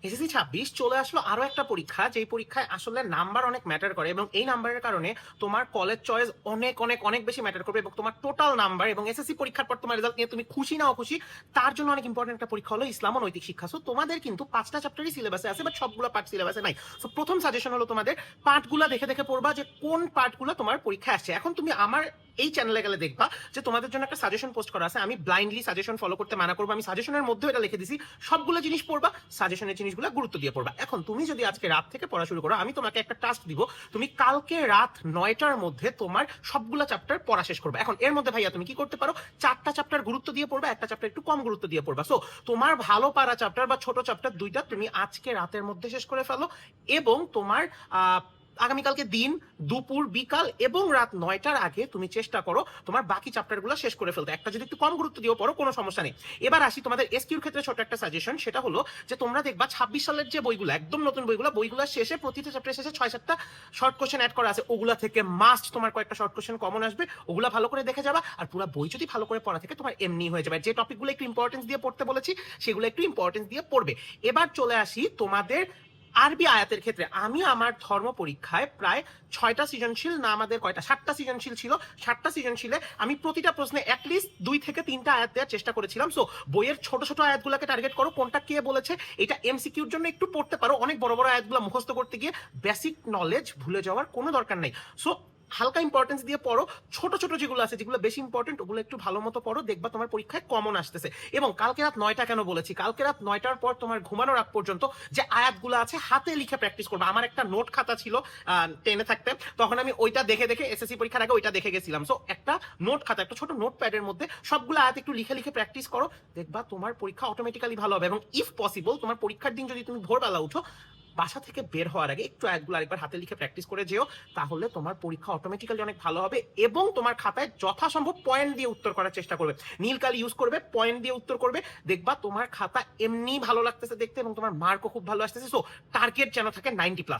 SSC 26 চলে আসলো আরো একটা পরীক্ষা, যেই পরীক্ষায় আসলে নাম্বার অনেক ম্যাটার করে এবং এই নাম্বারের কারণে তোমার কলেজ চয়েস অনেক অনেক অনেক বেশি ম্যাটার করবে এবং তোমার টোটাল নাম্বার এবং এসএসসি পরীক্ষার পর তোমার রেজাল্ট নিয়ে তুমি খুশি না অখুশি তার জন্য অনেক ইম্পর্টেন্ট একটা পরীক্ষা হলো ইসলাম ও নৈতিক শিক্ষা। সো তোমাদের কিন্তু 5টা চ্যাপ্টারই সিলেবাসে আছে, বাট সবগুলো পার্ট সিলেবাসে নাই। সো প্রথম সাজেশন হলো তোমাদের পার্টগুলো দেখে দেখে পড়বা যে কোন পার্টগুলো তোমার পরীক্ষায় আসছে। এখন তুমি আমার এই চ্যানেলে গেলে দেখবা যে তোমাদের জন্য একটা সাজেশন পোস্ট করা আছে। আমি ব্লাইন্ডলি সাজেশন ফলো করতে মানা করবো, আমি সাজেশনের মধ্যে এটা লিখে দিছি সবগুলো জিনিস পড়বা, সাজেশনের জিনিসগুলো গুরুত্ব দিয়ে পড়বা। এখন তুমি যদি আজকে রাত থেকে পড়া শুরু করো, আমি তোমাকে একটা টাস্ক দিব, তুমি কালকে রাত 9টার মধ্যে তোমার সবগুলো চ্যাপ্টার পড়া শেষ করবে। এখন এর মধ্যে ভাইয়া তুমি কি করতে পারো, 4টা চ্যাপ্টার গুরুত্ব দিয়ে পড়বা, একটা চ্যাপ্টার একটু কম গুরুত্ব দিয়ে পড়বা। সো তোমার ভালো পারা চ্যাপ্টার বা ছোট চ্যাপ্টার দুইটা তুমি আজকে রাতের মধ্যে শেষ করে ফেলো এবং তোমার আগামীকালকে দিন দুপুর বিকাল এবং রাত 9টার আগে তুমি চেষ্টা করো তোমার বাকি চ্যাপ্টারগুলো শেষ করে ফেলতে। একটা যদি একটু কম গুরুত্ব দিয়েও পড়ো কোনো সমস্যা নেই। এবার আসি তোমাদের এসকিউর ক্ষেত্রে ছোট একটা সাজেশন, সেটা হলো যে তোমরা দেখবা 26 সালের যে বইগুলো একদম নতুন বইগুলো শেষে প্রতিটা চ্যাপ্টার শেষে 6-7টা শর্ট কোশ্চেন অ্যাড করা আছে, ওগুলা থেকে মাস্ট তোমার কয়েকটা শর্ট কোশ্চেন কমন আসবে, ওগুলা ভালো করে দেখে যাবা। আর পুরো বই যদি ভালো করে পড়া থেকে তোমার এমনি হয়ে যাবে। যে টপিকগুলো একটু ইম্পর্টেন্স দিয়ে পড়তে বলেছি সেগুলো একটু ইম্পর্টেন্স দিয়ে পড়বে। এবার চলে আসি তোমাদের আরবি আয়াতের ক্ষেত্রে। আমি আমার ধর্ম পরীক্ষায় প্রায় 6টা সৃজনশীল না আমাদের কয়টা 7টা সৃজনশীল ছিল, 7টা সৃজনশীলে আমি প্রতিটা প্রশ্নে অ্যাটলিস্ট 2 থেকে 3টা আয়াত দেওয়ার চেষ্টা করেছিলাম। সো বইয়ের ছোট ছোট আয়াতগুলোকে টার্গেট করো, কোনটা কে বলেছে এটা এমসিকিউর জন্য একটু পড়তে পারো, অনেক বড় বড় আয়াতগুলো মুখস্থ করতে গিয়ে বেসিক নলেজ ভুলে যাওয়ার কোনো দরকার নেই। সো হালকা ইম্পর্টেন্স দিয়ে পড়ো, ছোট ছোট যেগুলো আছে যেগুলো বেশি ইম্পর্টেন্ট ওগুলো একটু ভালো মতো পড়ো, দেখবা তোমার পরীক্ষায় কমন আসতেছে। এবং কালকে রাত 9টা কেন বলেছি, কালকে রাত 9টার পর তোমার ঘুমানোর আগ পর্যন্ত যে আয়াতগুলো আছে হাতে লিখে প্র্যাকটিস করবা। আমার একটা নোট খাতা ছিল 10-এ থাকতে, তখন আমি ওইটা দেখে দেখে এসএসসি পরীক্ষার আগে ওইটা দেখে গেছিলাম। সো একটা নোট খাতা, একটা ছোট নোট প্যাডের মধ্যে সবগুলো আয়াত একটু লিখে লিখে প্র্যাকটিস করো, দেখবা তোমার পরীক্ষা অটোমেটিক্যালি ভালো হবে। এবং ইফ পসিবল তোমার পরীক্ষার দিন যদি তুমি ভোরবেলা উঠো, বাসা থেকে বের হওয়ার আগে একটু আয়াতগুলো আরেকবার হাতে লিখে প্র্যাকটিস করে যেও, তাহলে তোমার পরীক্ষা অটোমেটিক্যালি অনেক ভালো হবে। এবং তোমার খাতায় যথাসম্ভব পয়েন্ট দিয়ে উত্তর করার চেষ্টা করবে, নীল কালি ইউজ করবে, পয়েন্ট দিয়ে উত্তর করবে, দেখবা তোমার খাতা এমনি ভালো লাগতেছে দেখতে এবং তোমার মার্কও খুব ভালো আসতেছে। সো টার্গেট যেন থাকে 90+।